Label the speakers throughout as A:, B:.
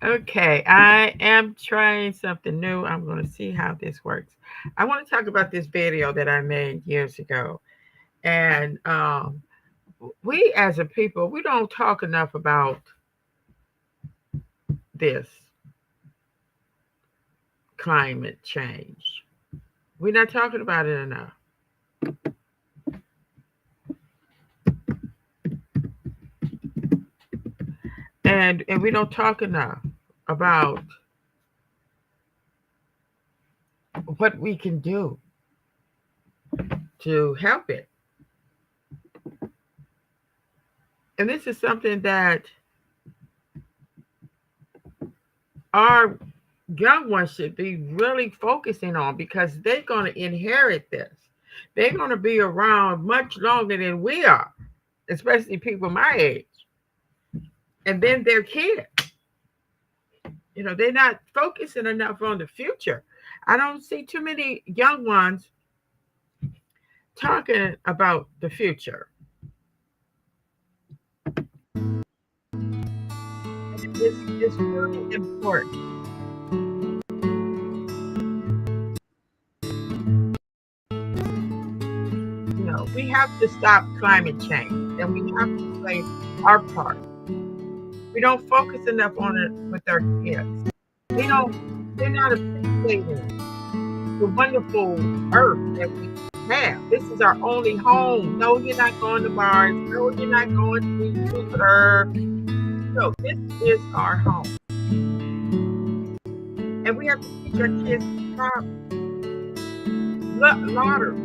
A: Okay, I am trying something new. I'm going to see how this works. I want to talk about this video that I made years ago. And we as a people, we don't talk enough about this climate change. We're not talking about it enough. And we don't talk enough about what we can do to help it. And this is something that our young ones should be really focusing on because they're going to inherit this. They're going to be around much longer than we are, especially people my age. And then their kids, they're not focusing enough on the future. I don't see too many young ones talking about the future. It's really important. We have to stop climate change and we have to play our part. We don't focus enough on it with our kids. They don't, they're not appreciating the wonderful earth that we have. This is our only home. No, you're not going to Mars. No, you're not going to Jupiter. No, this is our home. And we have to teach our kids to stop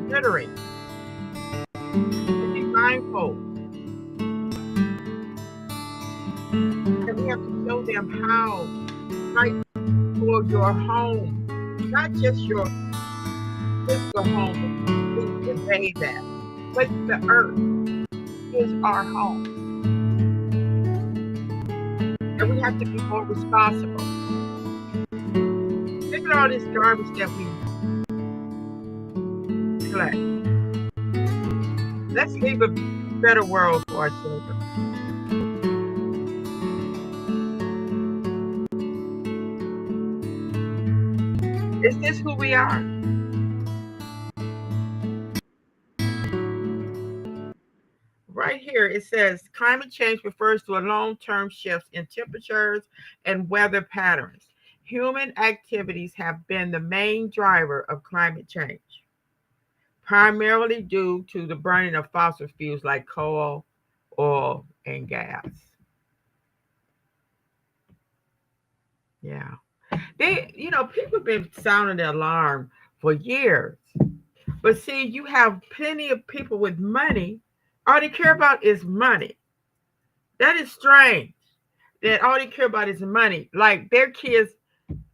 A: littering, to be mindful. And we have to show them how to fight for your home, not just your physical home, we convey that, but the earth is our home. And we have to be more responsible. Look at all this garbage that we collect. Let's leave a better world for our children. Is this who we are? Right here it says climate change refers to a long-term shift in temperatures and weather patterns. Human activities have been the main driver of climate change, primarily due to the burning of fossil fuels like coal, oil, and gas. Yeah. People have been sounding the alarm for years. But see, you have plenty of people with money. All they care about is money. That is strange. That all they care about is money. Like their kids,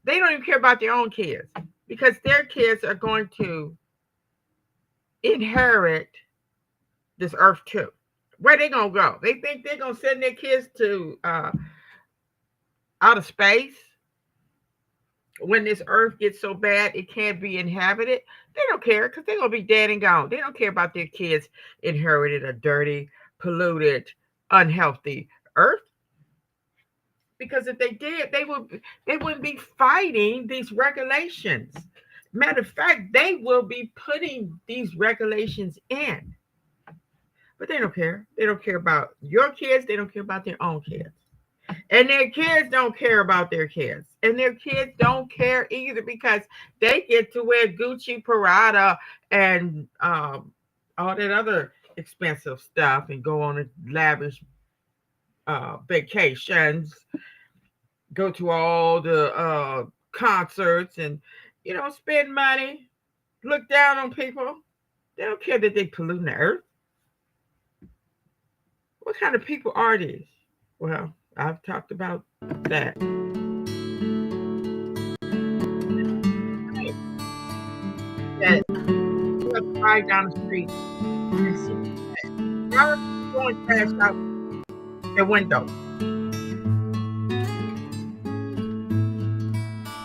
A: they don't even care about their own kids because their kids are going to inherit this earth too. Where they gonna go? They think they're gonna send their kids to outer space when this earth gets so bad it can't be inhabited. They don't care because they're gonna be dead and gone. They don't care about their kids inherited a dirty, polluted, unhealthy earth. Because if they did, they wouldn't be fighting these regulations. Matter of fact, they will be putting these regulations in. But they don't care. They don't care about your kids. They don't care about their own kids. And their kids don't care about their kids. And their kids don't care either because they get to wear Gucci, Prada, and all that other expensive stuff and go on a lavish vacations, go to all the concerts and, spend money, look down on people. They don't care that they polluting the earth. What kind of people are these? Well, I've talked about that. That you have to ride down the street and see how are people going trash out their window?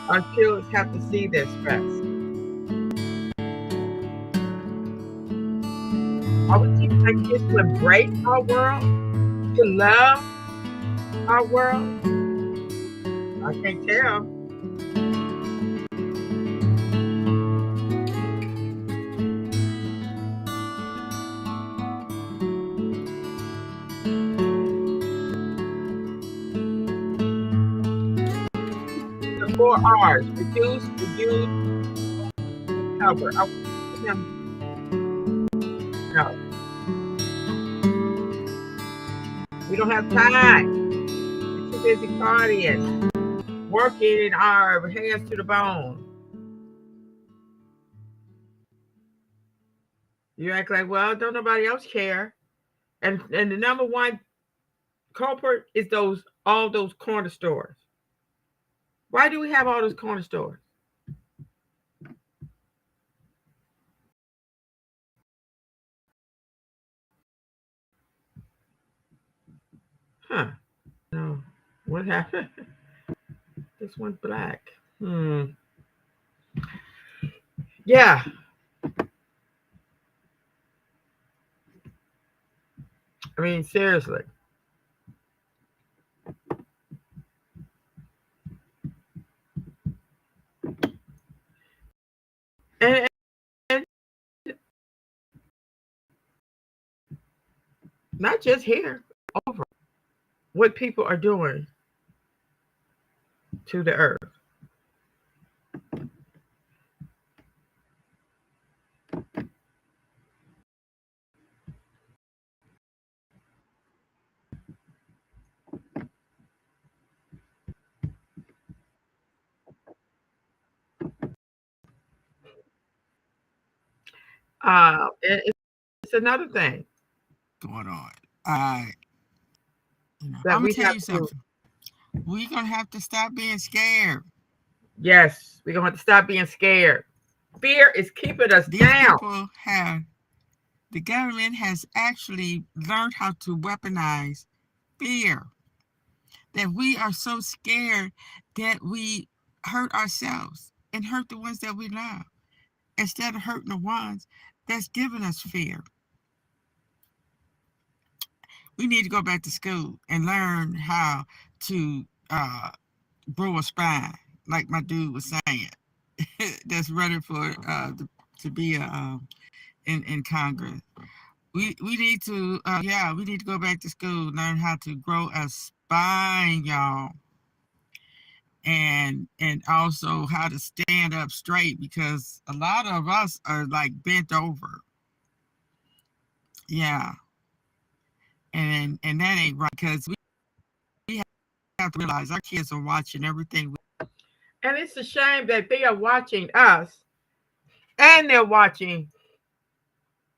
A: Our kids have to see this first. Are we teaching our kids to embrace our world, to love our world? I can't tell. The four R's: reduce, reuse, recover. I want them to know we don't have time. We're too busy partying, working our hands to the bone. You act like, well, don't nobody else care. And the number one culprit is those all those corner stores. Why do we have all those corner stores? Huh? No. What happened? This one's black. Hmm. Yeah. I mean, seriously. And not just here, over what people are doing to the earth. It's another thing
B: going on. I,
A: that
B: I'm gonna
A: we
B: tell
A: have
B: you
A: to.
B: something. We're gonna have to stop being scared.
A: Yes, we're gonna have to stop being scared. Fear is keeping us
B: These
A: down.
B: people have the government has actually learned how to weaponize fear. That we are so scared that we hurt ourselves and hurt the ones that we love instead of hurting the ones that's giving us fear. We need to go back to school and learn how to grow a spine, like my dude was saying, that's running for to be in Congress. We need to we need to go back to school, learn how to grow a spine, y'all, and also how to stand up straight because a lot of us are like bent over. Yeah, and that ain't right because we have to realize our kids are watching everything.
A: And it's a shame that they are watching us and they're watching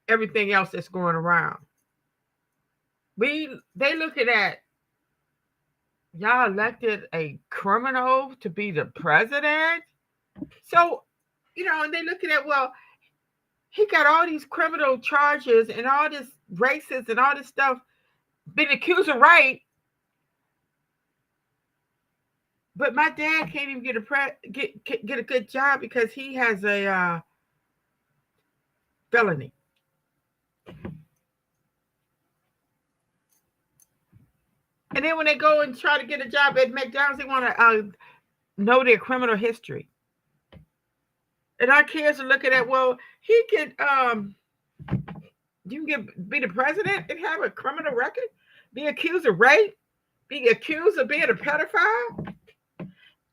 A: everything else that's going around. They looking at y'all elected a criminal to be the president. So, and they looking at, well, he got all these criminal charges and all this racist and all this stuff, been accused of rape, but my dad can't even get a good job because he has a felony. And then when they go and try to get a job at McDonald's, they want to know their criminal history. And our kids are looking at, well, he could you can be the president and have a criminal record, be accused of rape, be accused of being a pedophile,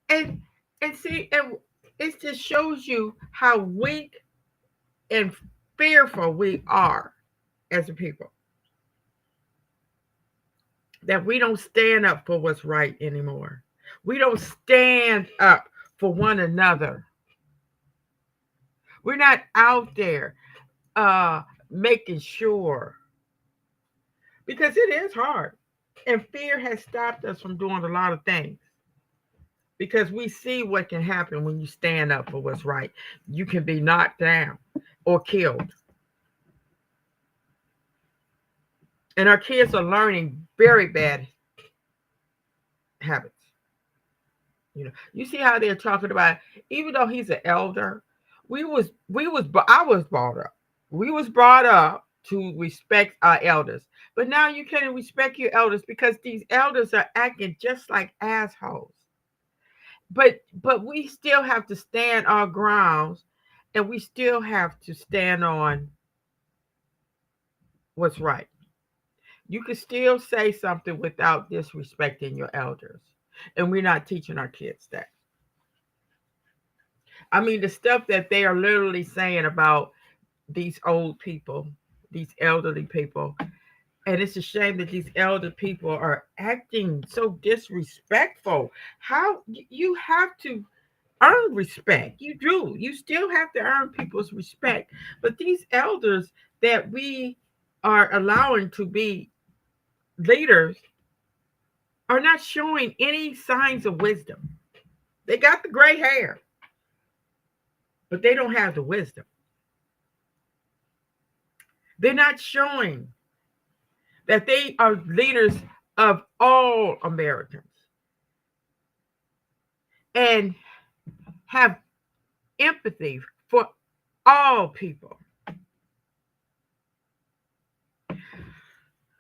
A: and see, and it just shows you how weak and fearful we are as a people. That we don't stand up for what's right anymore. We don't stand up for one another. We're not out there uh, making sure because it is hard. And fear has stopped us from doing a lot of things because we see what can happen when you stand up for what's right. You can be knocked down or killed. And our kids are learning very bad habits. You see how they're talking about, even though he's an elder, I was brought up. We was brought up to respect our elders. But now you can't respect your elders because these elders are acting just like assholes. but we still have to stand our grounds, and we still have to stand on what's right. You can still say something without disrespecting your elders. And we're not teaching our kids that. I mean, the stuff that they are literally saying about these old people, these elderly people. And it's a shame that these elder people are acting so disrespectful. How you have to earn respect. You do. You still have to earn people's respect. But these elders that we are allowing to be leaders are not showing any signs of wisdom. They got the gray hair, but they don't have the wisdom. They're not showing that they are leaders of all Americans and have empathy for all people.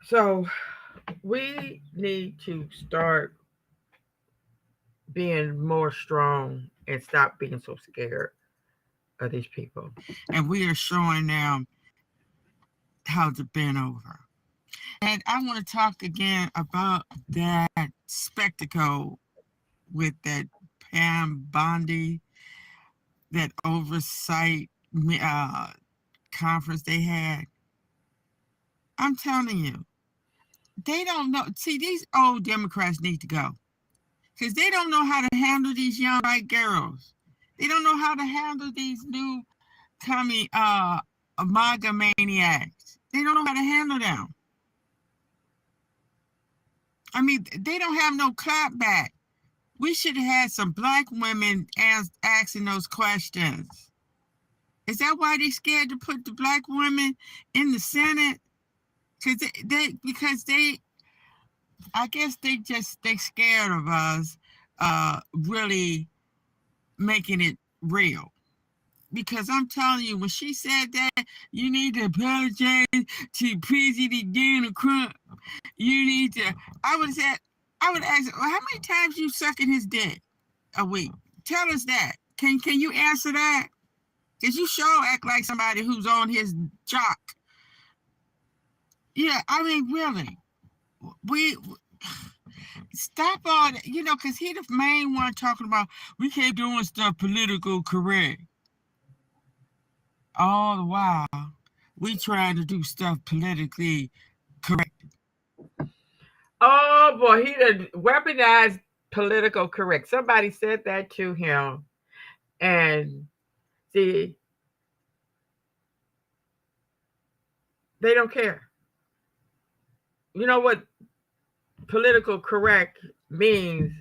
A: So we need to start being more strong and stop being so scared of these people.
B: And we are showing them how to bend over. And I want to talk again about that spectacle with that Pam Bondi, that oversight uh, conference they had. I'm telling you, they don't know. See, these old Democrats need to go because they don't know how to handle these young white girls. They don't know how to handle these new coming MAGA maniacs. They don't know how to handle them. I mean, they don't have no clap back. We should have had some black women asking those questions. Is that why they scared to put the black women in the Senate? Because they I guess they scared of us really making it real. Because I'm telling you, when she said that, you need to apologize to President Donald Trump. You need to. I would say, I would ask, well, how many times you sucking his dick a week? Tell us that. Can you answer that? Because you sure act like somebody who's on his jock. Yeah, I mean, really. We stop all that, because he the main one talking about we keep doing stuff political correct. All the while, we trying to do stuff politically correct.
A: Oh boy, he done weaponized political correct. Somebody said that to him, and see, they don't care. You know what political correct means?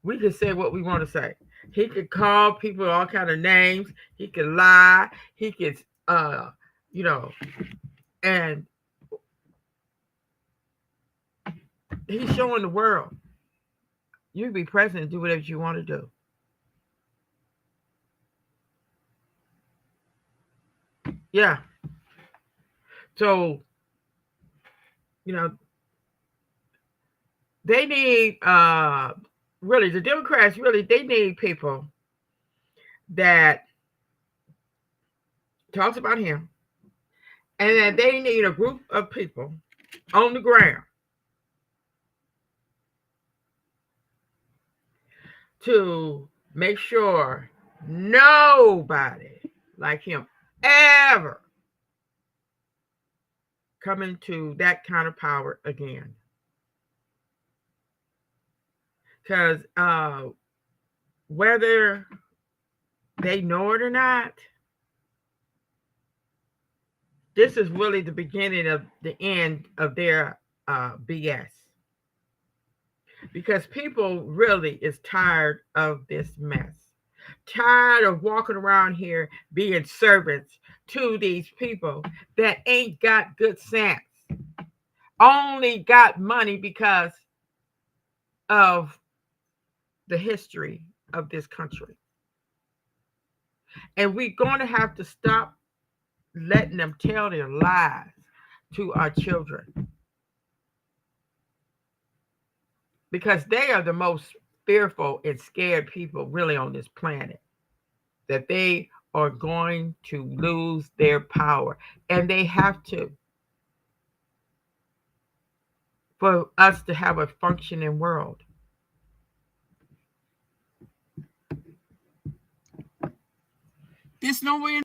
A: We can say what we want to say. He could call people all kind of names. He could lie. He could, you know, and he's showing the world you can be president, do whatever you want to do. Yeah. So you know they need really the Democrats really they need people that talks about him, and then they need a group of people on the ground to make sure nobody like him ever come into that kind of power again. Because whether they know it or not, this is really the beginning of the end of their BS. Because people really is tired of this mess. Tired of walking around here being servants to these people that ain't got good sense. Only got money because of the history of this country. And we're going to have to stop letting them tell their lies to our children because they are the most fearful and scared people really on this planet, that they are going to lose their power. And they have to, for us to have a functioning world.
B: There's no way in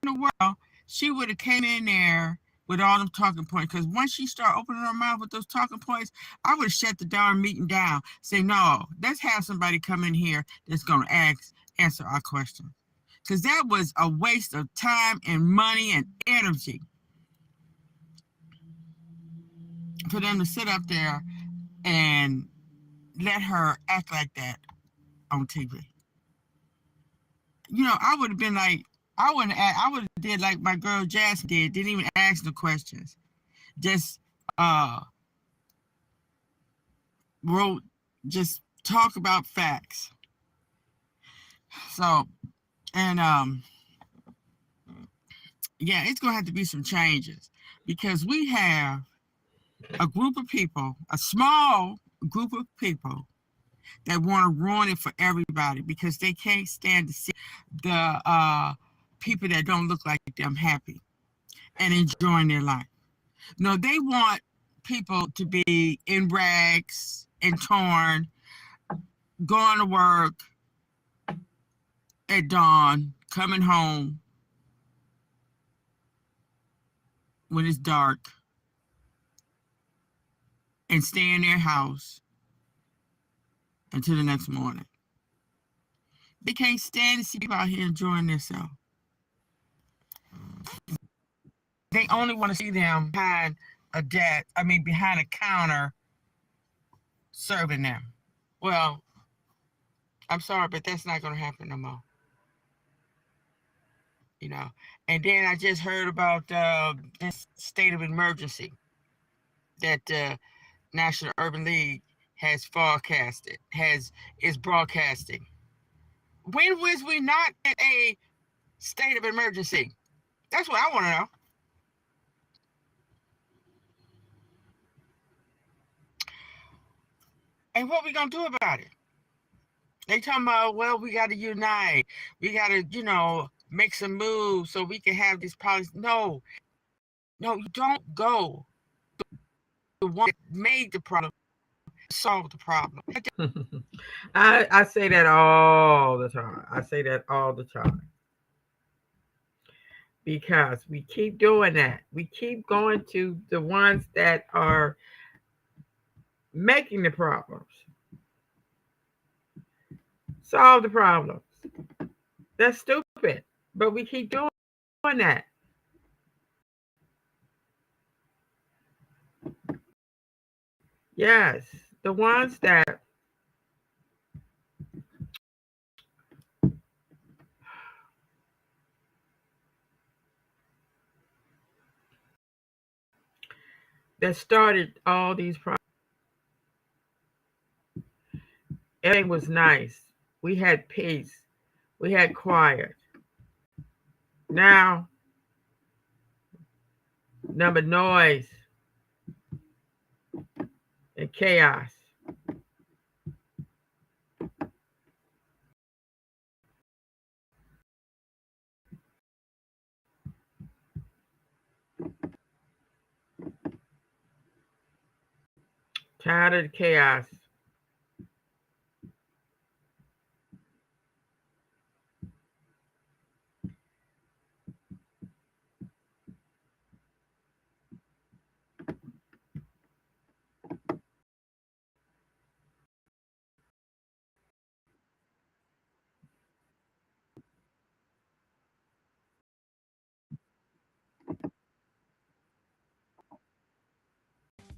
B: the world she would have came in there with all them talking points. Because once she started opening her mouth with those talking points, I would have shut the darn meeting down. Say, no, let's have somebody come in here that's going to answer our questions. Because that was a waste of time and money and energy for them to sit up there and let her act like that on TV. I would have been like, I would have did like my girl Jazz did, didn't even ask the questions. Just wrote, just talk about facts. So, and yeah, it's gonna have to be some changes because we have a group of people, a small group of people that want to ruin it for everybody because they can't stand to see the people that don't look like them happy and enjoying their life. No, they want people to be in rags and torn, going to work at dawn, coming home when it's dark, and stay in their house until the next morning. They can't stand to see people out here enjoying themselves. They only want to see them behind behind a counter serving them. Well, I'm sorry, but that's not going to happen no more. And then I just heard about this state of emergency that National Urban League is broadcasting. When was we not at a state of emergency? That's what I want to know. And what we gonna do about it? They talking about, well, we got to unite. We got to, make some moves so we can have this policy. No, you don't go. The one that made the problem solve the problem.
A: I say that all the time. I say that all the time. Because we keep doing that. We keep going to the ones that are making the problems. Solve the problems. That's stupid. But we keep doing that. Yes. The ones that started all these problems. Everything was nice. We had peace. We had quiet. Now, number noise and chaos. Tired of the chaos.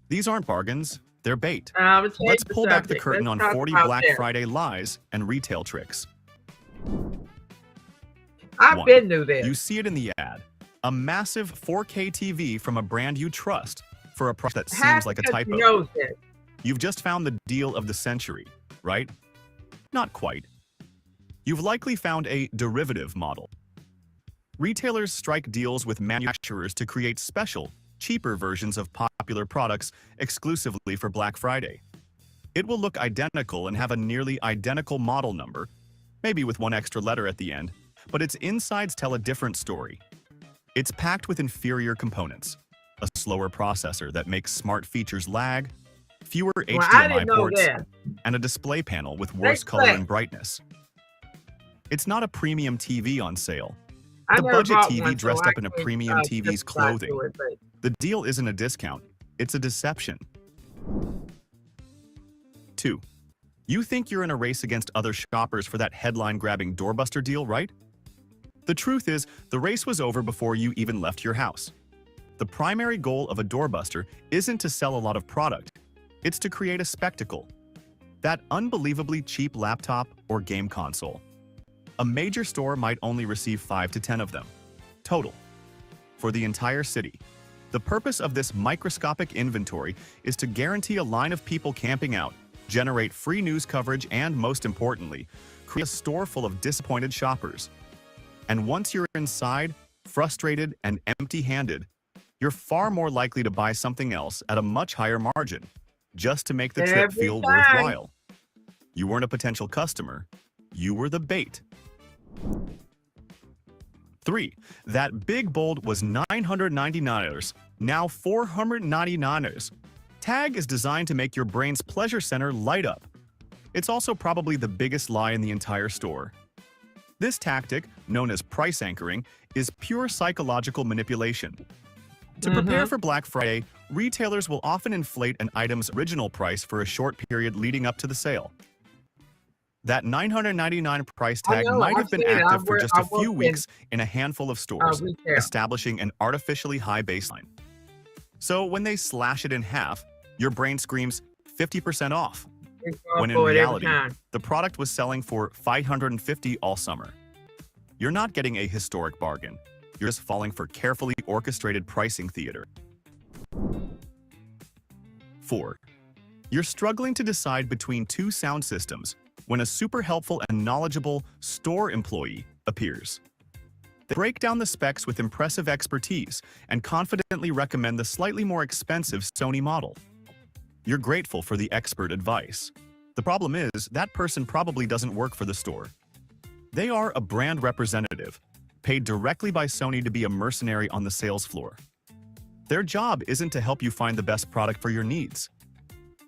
C: These aren't bargains, they're bait.
A: Let's
C: pull back the curtain on 40 Black
A: this.
C: Friday lies and retail tricks.
A: I've
C: 1.
A: been through this.
C: You see it in the ad. A massive 4K TV from a brand you trust for a price that seems like a typo. You've just found the deal of the century, right? Not quite. You've likely found a derivative model. Retailers strike deals with manufacturers to create special, cheaper versions of popular products exclusively for Black Friday. It will look identical and have a nearly identical model number, maybe with one extra letter at the end, but its insides tell a different story. It's packed with inferior components, a slower processor that makes smart features lag, fewer HDMI ports, and a display panel with worse color and brightness. It's not a premium TV on sale. The budget TV dressed up in a premium TV's clothing. The deal isn't a discount, it's a deception. 2. You think you're in a race against other shoppers for that headline-grabbing doorbuster deal, right? The truth is, the race was over before you even left your house. The primary goal of a doorbuster isn't to sell a lot of product, it's to create a spectacle. That unbelievably cheap laptop or game console. A major store might only receive 5 to 10 of them, total, for the entire city. The purpose of this microscopic inventory is to guarantee a line of people camping out, generate free news coverage, and most importantly, create a store full of disappointed shoppers. And once you're inside, frustrated and empty-handed, you're far more likely to buy something else at a much higher margin, just to make the trip feel worthwhile. You weren't a potential customer, you were the bait. 3. That big bold was $999, now $499. Tag is designed to make your brain's pleasure center light up. It's also probably the biggest lie in the entire store. This tactic, known as price anchoring, is pure psychological manipulation. To prepare for Black Friday, retailers will often inflate an item's original price for a short period leading up to the sale. That $999 price tag might have been active for just a few weeks in a handful of stores, establishing an artificially high baseline. So when they slash it in half, your brain screams 50% off, when in reality, the product was selling for $550 all summer. You're not getting a historic bargain. You're just falling for carefully orchestrated pricing theater. 4. You're struggling to decide between two sound systems when a super helpful and knowledgeable store employee appears. They break down the specs with impressive expertise and confidently recommend the slightly more expensive Sony model. You're grateful for the expert advice. The problem is, that person probably doesn't work for the store. They are a brand representative, paid directly by Sony to be a mercenary on the sales floor. Their job isn't to help you find the best product for your needs.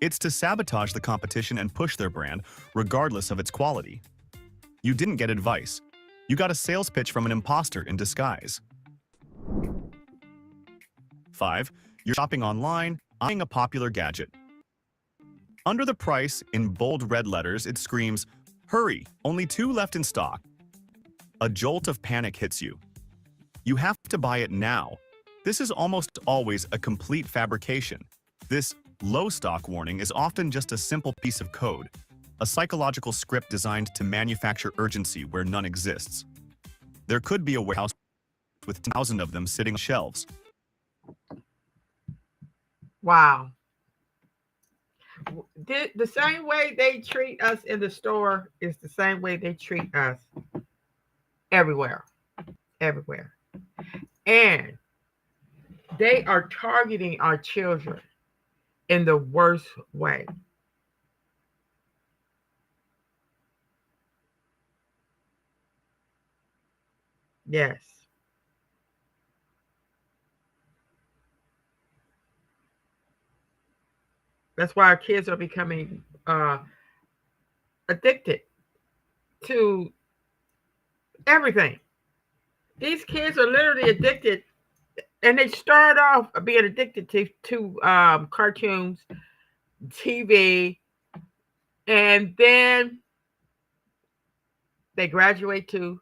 C: It's to sabotage the competition and push their brand, regardless of its quality. You didn't get advice. You got a sales pitch from an imposter in disguise. 5. You're shopping online, eyeing a popular gadget. Under the price, in bold red letters, it screams, "Hurry, only 2 left in stock." A jolt of panic hits you. You have to buy it now. This is almost always a complete fabrication. This low stock warning is often just a simple piece of code, a psychological script designed to manufacture urgency where none exists. There could be a warehouse with 1,000 of them sitting on shelves.
A: Wow. The same way they treat us in the store is the same way they treat us everywhere. Everywhere. And they are targeting our children in the worst way. Yes. That's why our kids are becoming addicted to everything. These kids are literally addicted, and they start off being addicted to cartoons, TV, and then they graduate to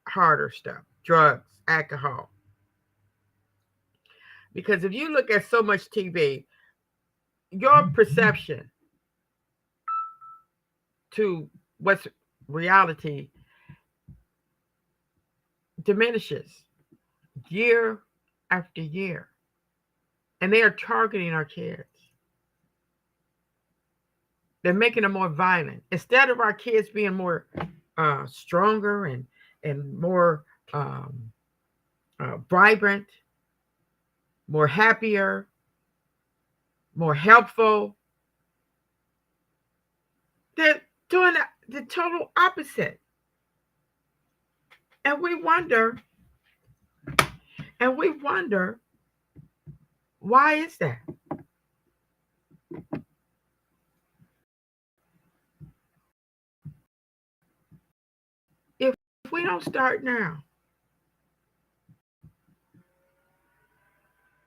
A: harder stuff, drugs, alcohol. Because if you look at so much TV, your perception to what's reality diminishes year after year. And they are targeting our kids. They're making them more violent. Instead of our kids being more stronger and more vibrant, more happier, more helpful, They're doing the total opposite. And we wonder, why is that? If we don't start now,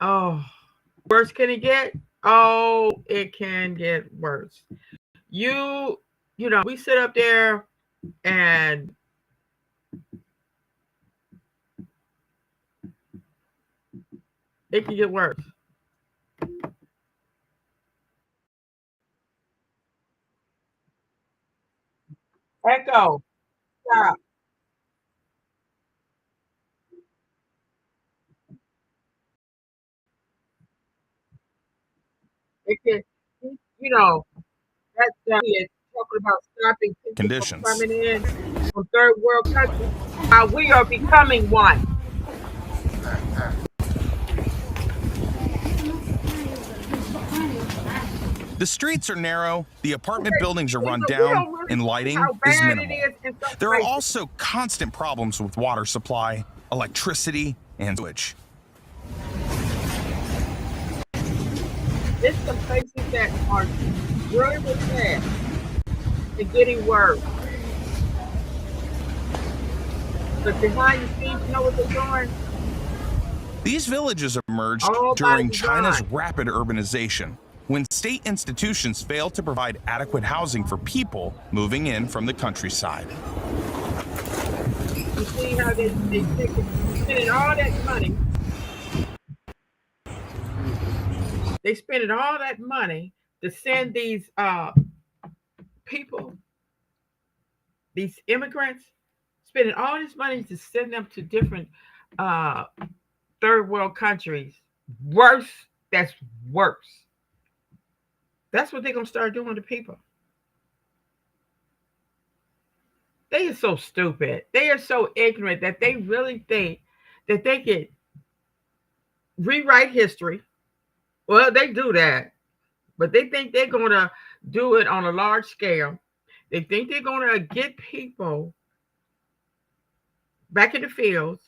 A: oh, worse can it get? Oh, it can get worse. You, we sit up there and it can get worse. Echo, stop. It can, you know, that's it. Talking about stopping people from
C: Conditions.
A: coming in from third world countries. We are becoming one.
D: The streets are narrow, the apartment buildings are run
A: We
D: down,
A: don't really
D: and
A: see
D: lighting
A: how
D: is
A: bad it
D: minimal.
A: is in some
D: There are
A: places.
D: also constant problems with water supply, electricity, and sewage.
A: There's some places that are really bad and getting worse. But behind the scenes, you know what they're doing?
D: These villages emerged
A: All by
D: during
A: design.
D: China's rapid urbanization, when state institutions failed to provide adequate housing for people moving in from the countryside.
A: You see how they spending all that money. They spending all that money to send these people, these immigrants, spending all this money to send them to different uh, third world countries. Worse, that's worse. That's what they're gonna start doing to people. They are so stupid. They are so ignorant that they really think that they can rewrite history. Well, they do that, but they think they're gonna do it on a large scale. They think they're gonna get people back in the fields,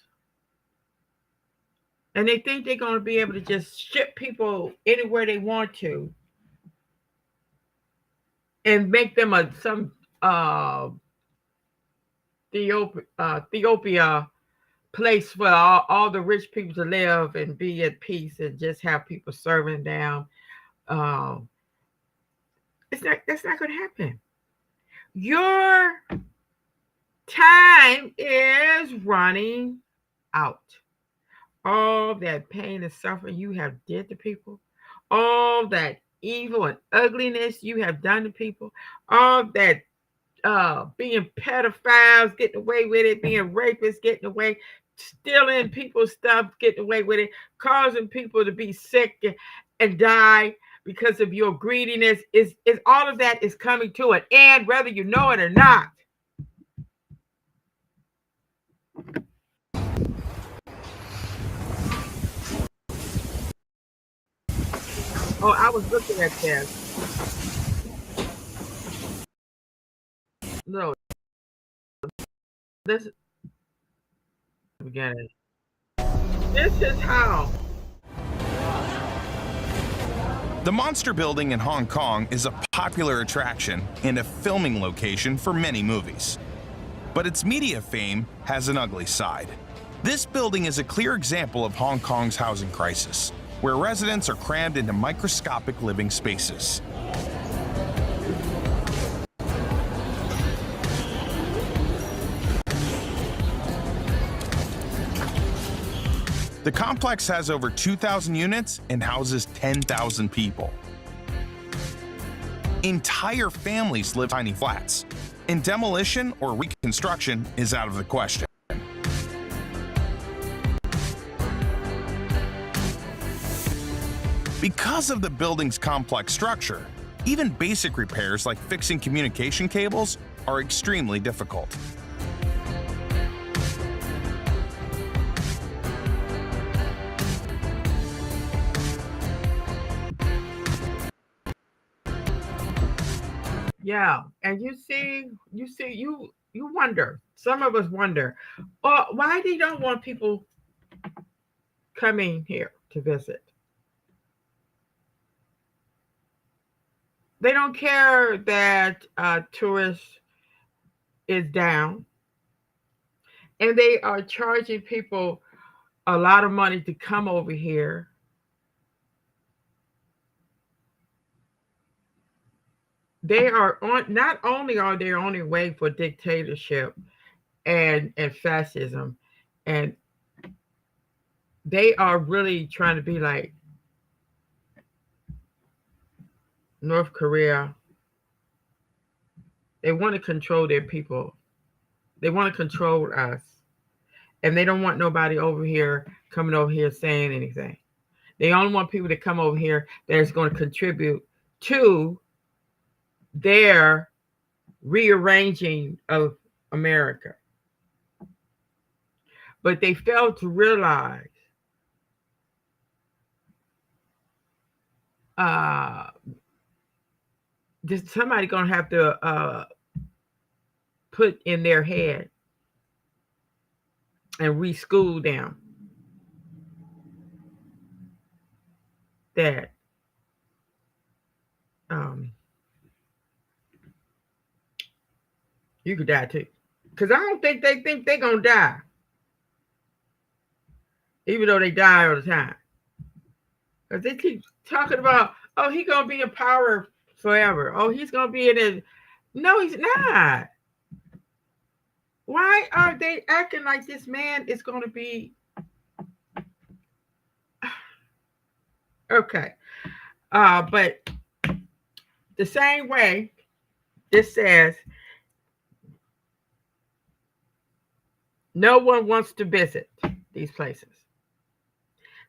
A: and they think they're gonna be able to just ship people anywhere they want to, and make them some Ethiopia place for all the rich people to live and be at peace and just have people serving down. Um, that's not going to happen. Your time is running out. All that pain and suffering you have did to people, all that evil and ugliness you have done to people, all that being pedophiles, getting away with it, being rapists, getting away, stealing people's stuff, getting away with it, causing people to be sick and die because of your greediness. Is all of that is coming to an end, whether you know it or not. Oh, I was looking at this. No, this again. This is how.
D: The Monster Building in Hong Kong is a popular attraction and a filming location for many movies. But its media fame has an ugly side. This building is a clear example of Hong Kong's housing crisis, where residents are crammed into microscopic living spaces. The complex has over 2,000 units and houses 10,000 people. Entire families live in tiny flats, and demolition or reconstruction is out of the question. Because of the building's complex structure, even basic repairs like fixing communication cables are extremely difficult.
A: Yeah, and you wonder. Some of us wonder, why they don't want people coming here to visit. They don't care that tourists is down, and they are charging people a lot of money to come over here. They are on. Not only are they on their way for dictatorship and fascism, and they are really trying to be like North Korea. They want to control their people. They want to control us, and they don't want nobody over here coming over here saying anything. They only want people to come over here that is going to contribute to their rearranging of America. But they fail to realize somebody going to have to put in their head and reschool them that you could die too. Because I don't think they think they're going to die. Even though they die all the time. Because they keep talking about, oh, he's going to be in power forever. Oh, he's going to be in it. No, he's not. Why are they acting like this man is going to be? Okay. But the same way this says, no one wants to visit these places.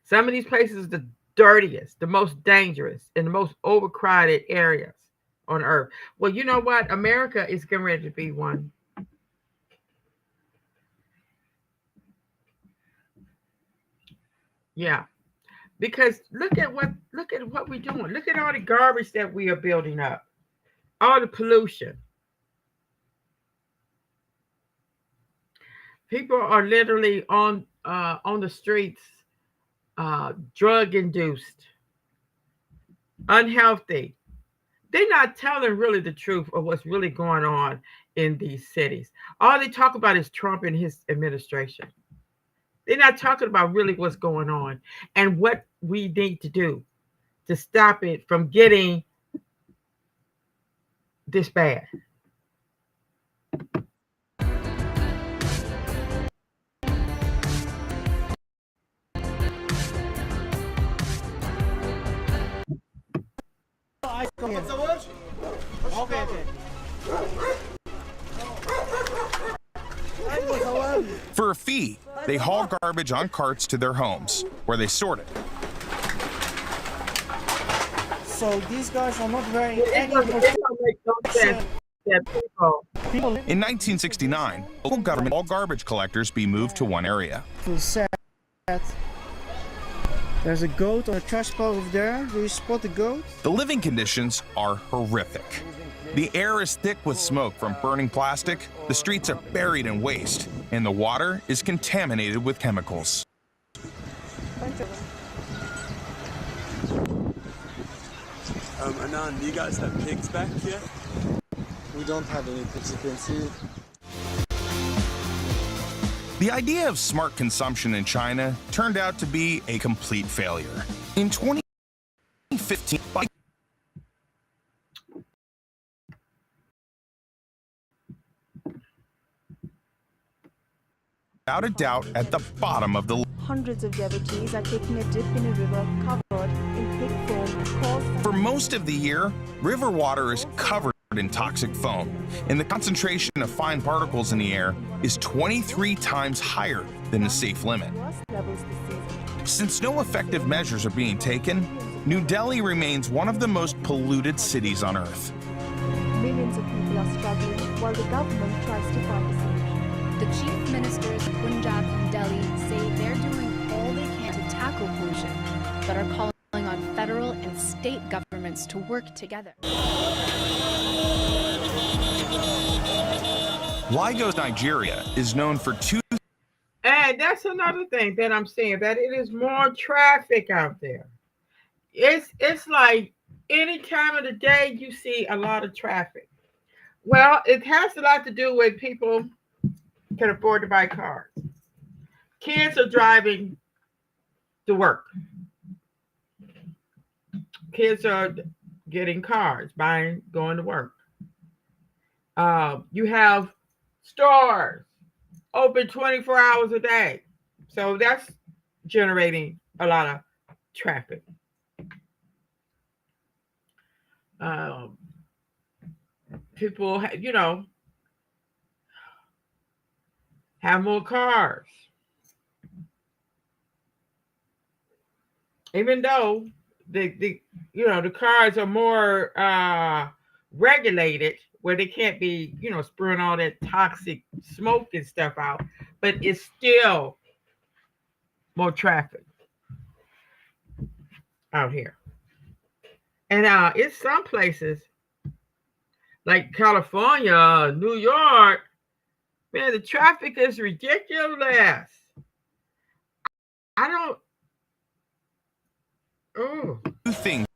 A: Some of these places are the dirtiest, the most dangerous, and the most overcrowded areas on earth. Well, you know what? America is getting ready to be one. Yeah. Because look at what we're doing. Look at all the garbage that we are building up. All the pollution. People are literally on the streets, drug induced, unhealthy. They're not telling really the truth of what's really going on in these cities. All they talk about is Trump and his administration. They're not talking about really what's going on and what we need to do to stop it from getting this bad.
D: For a fee, they haul garbage on carts to their homes, where they sort it.
E: So these guys are not wearing any protection.
D: In 1969, local government all garbage collectors be moved to one area.
E: There's a goat or a trash pile over there. Do you spot the goat?
D: The living conditions are horrific. The air is thick with smoke from burning plastic, the streets are buried in waste, and the water is contaminated with chemicals.
F: Anand, do you guys have pigs back here?
E: We don't have any pigs, you can see.
D: The idea of smart consumption in China turned out to be a complete failure. In 2015, without a doubt at the bottom of the list.
G: Hundreds of devotees are taking a dip in a river covered in thick foam.
D: For most of the year, river water is covered in toxic foam, and the concentration of fine particles in the air is 23 times higher than the safe limit. Since no effective measures are being taken, New Delhi remains one of the most polluted cities on Earth.
G: Millions of people are struggling while the government tries to find a solution.
H: The chief ministers of Punjab and Delhi say they're doing all they can to tackle pollution, but are calling on federal federal and state governments to work together.
D: Lagos, Nigeria is known for two.
A: And that's another thing that I'm saying, that it is more traffic out there. It's like any time of the day you see a lot of traffic. Well, it has a lot to do with people can afford to buy cars. Kids are driving to work. Kids are getting cars, going to work. You have stores open 24 hours a day. So that's generating a lot of traffic. People, have more cars. Even though the cars are more regulated, where they can't be, spewing all that toxic smoke and stuff out, but it's still more traffic out here. And it's some places like California, New York, man, the traffic is ridiculous. I don't. Oh.
D: Two things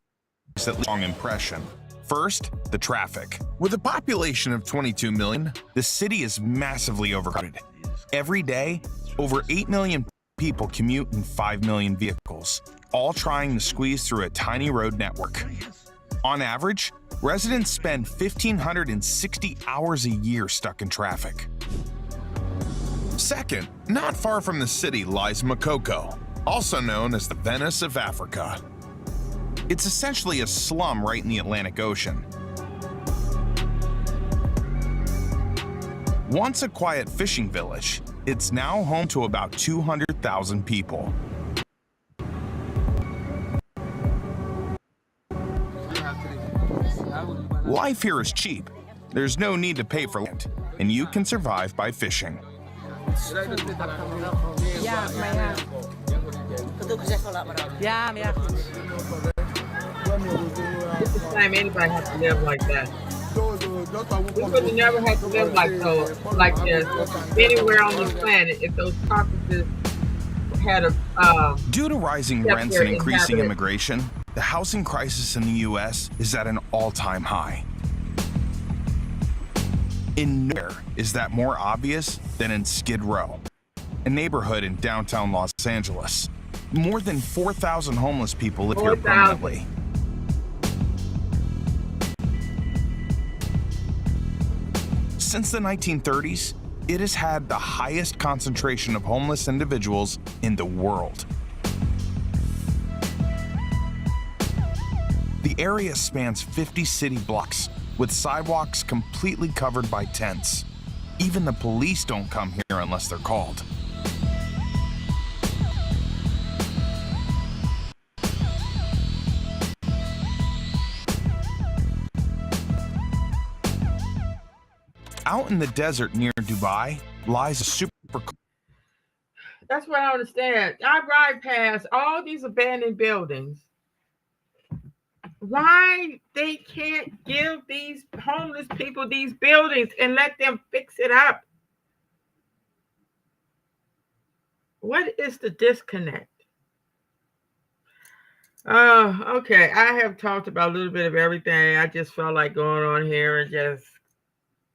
D: that leave a strong impression. First, the traffic. With a population of 22 million, the city is massively overcrowded. Every day, over 8 million people commute in 5 million vehicles, all trying to squeeze through a tiny road network. On average, residents spend 1,560 hours a year stuck in traffic. Second, not far from the city lies Makoko, also known as the Venice of Africa. It's essentially a slum right in the Atlantic Ocean. Once a quiet fishing village, it's now home to about 200,000 people. Life here is cheap. There's no need to pay for land, and you can survive by fishing.
A: It's the time anybody has to live like that. We would have never had to live like this anywhere on the planet if those caucuses had a.
D: Due to rising rents and increasing immigration, the housing crisis in the U.S. is at an all-time high. In nowhere is that more obvious than in Skid Row, a neighborhood in downtown Los Angeles. More than 4,000 homeless people live here permanently. Since the 1930s, it has had the highest concentration of homeless individuals in the world. The area spans 50 city blocks, with sidewalks completely covered by tents. Even the police don't come here unless they're called. Out in the desert near Dubai lies a super.
A: That's what I understand. I ride past all these abandoned buildings. Why they can't give these homeless people these buildings and let them fix it up? What is the disconnect? Oh, okay. I have talked about a little bit of everything. I just felt like going on here and just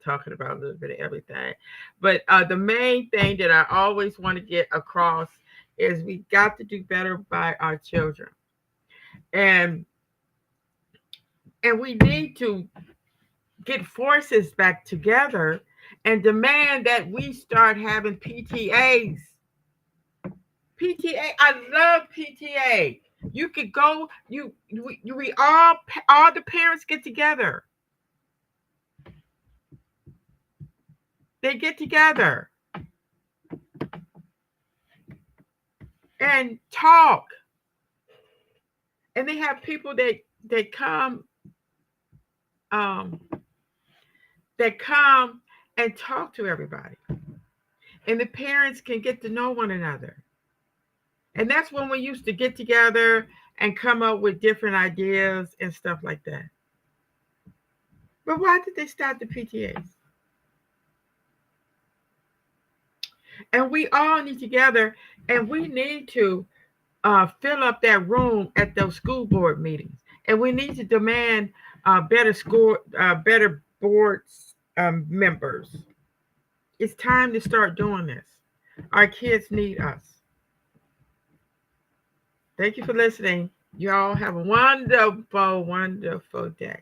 A: talking about a little bit of everything. But the main thing that I always want to get across is we got to do better by our children. And we need to get forces back together and demand that we start having PTAs. PTA, I love PTA. You could go, we all the parents get together. They get together and talk. And they have people that come and talk to everybody. And the parents can get to know one another. And that's when we used to get together and come up with different ideas and stuff like that. But why did they start the PTAs? And we all need together, and we need to fill up that room at those school board meetings, and we need to demand better boards members. It's time to start doing this. Our kids need us. Thank you for listening. Y'all have a wonderful, wonderful day.